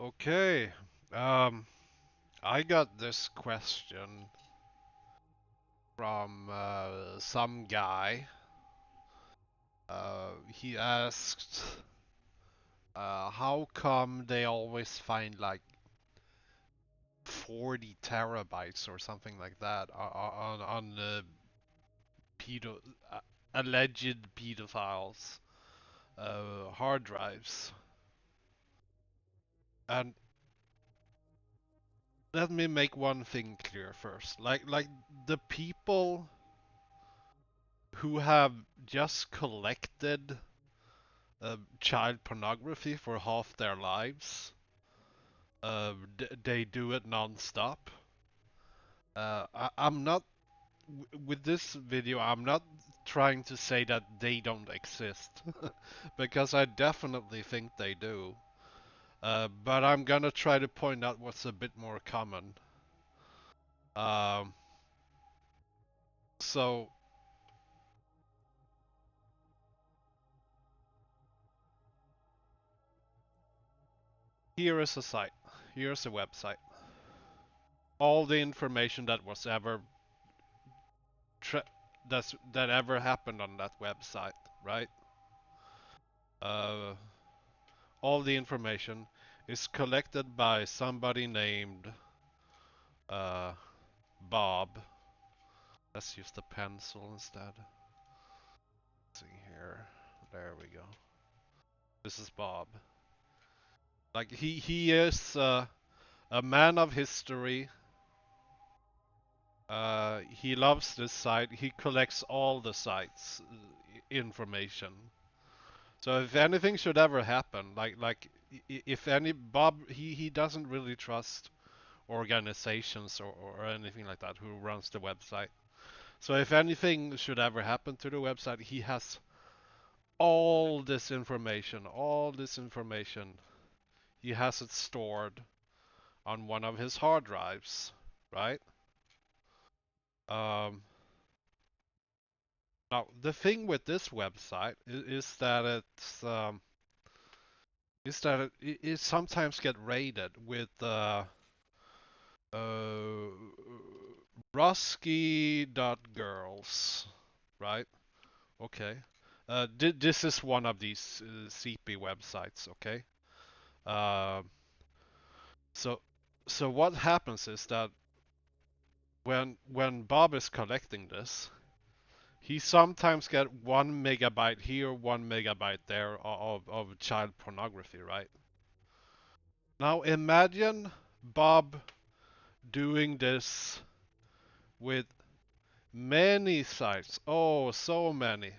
Okay. Um, I got this question from some guy. He asked, how come they always find like 40 terabytes or something like that on pedo uh, alleged pedophiles hard drives? And let me make one thing clear first. Like the people who have just collected child pornography for half their lives. They do it non-stop. I'm not with this video. I'm not trying to say that they don't exist, because I definitely think they do. But I'm gonna try to point out what's a bit more common. Um, so here is a site. Here's a website. All the information that was ever that ever happened on that website, right? Uh, all the information is collected by somebody named uh, Bob. Let's use the pencil instead. Let's see here. There we go. This is Bob. Like he is a man of history. He loves this site. He collects all the sites information. So if anything should ever happen, if any Bob, he doesn't really trust organizations or anything like that who runs the website. So if anything should ever happen to the website, he has all this information, all this information. He has it stored on one of his hard drives, right? Um, Now the thing with this website is that it sometimes get raided with uh, Rusky.girls, right? Okay. This is one of these CP websites, okay? Uh, so so what happens is that when Bob is collecting this, he sometimes get 1 megabyte here, 1 megabyte there of child pornography, right? Now imagine Bob doing this with many sites. Oh, so many.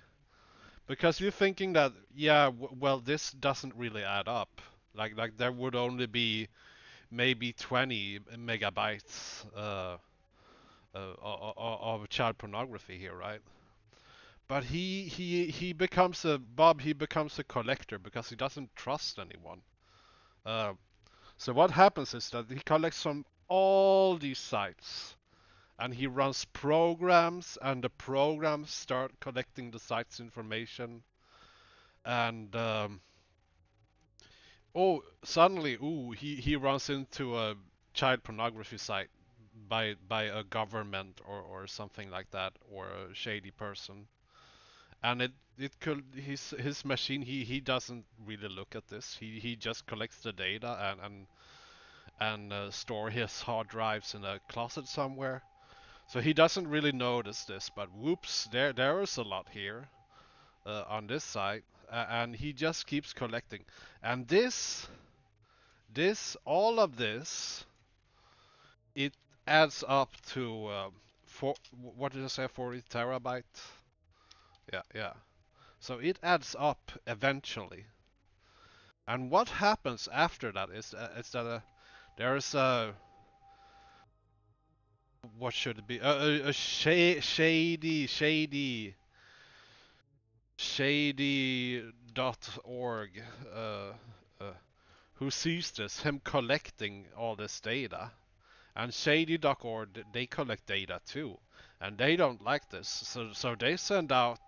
Because you're thinking that, yeah, well, this doesn't really add up. Like there would only be maybe 20 megabytes of child pornography here, right? But he becomes a Bob. He becomes a collector because he doesn't trust anyone. Uh, so what happens is that he collects from all these sites, and he runs programs, and the programs start collecting the site's information, and oh, suddenly, ooh, he runs into a child pornography site by a government or something like that, or a shady person. And it could his machine, he doesn't really look at this. He just collects the data and store his hard drives in a closet somewhere. So he doesn't really notice this, but whoops, there is a lot here on this site, and he just keeps collecting. And this all of this, it adds up to what did I say, 40 terabyte? Yeah, yeah. So it adds up eventually. And what happens after that is that there's a what should it be? A shady.org uh, who sees this, him collecting all this data. And shady.org, they collect data too, and they don't like this. So they send out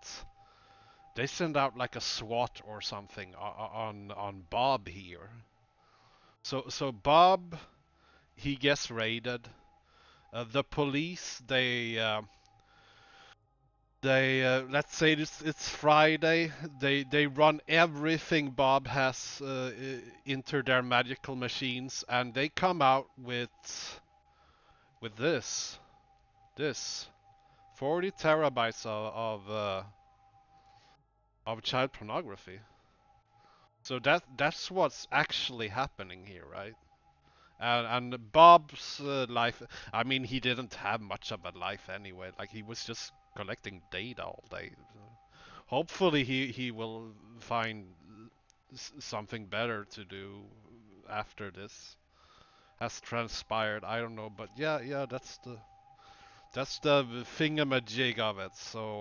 like a SWAT or something on Bob here. So Bob, he gets raided. The police, let's say it's Friday. They run everything Bob has into their magical machines, and they come out with this 40 terabytes of child pornography. So that's what's actually happening here, right? And Bob's life, I mean, he didn't have much of a life anyway. Like he was just collecting data all day. Hopefully he will find something better to do after this has transpired. I don't know, but yeah, that's the thingamajig of it. So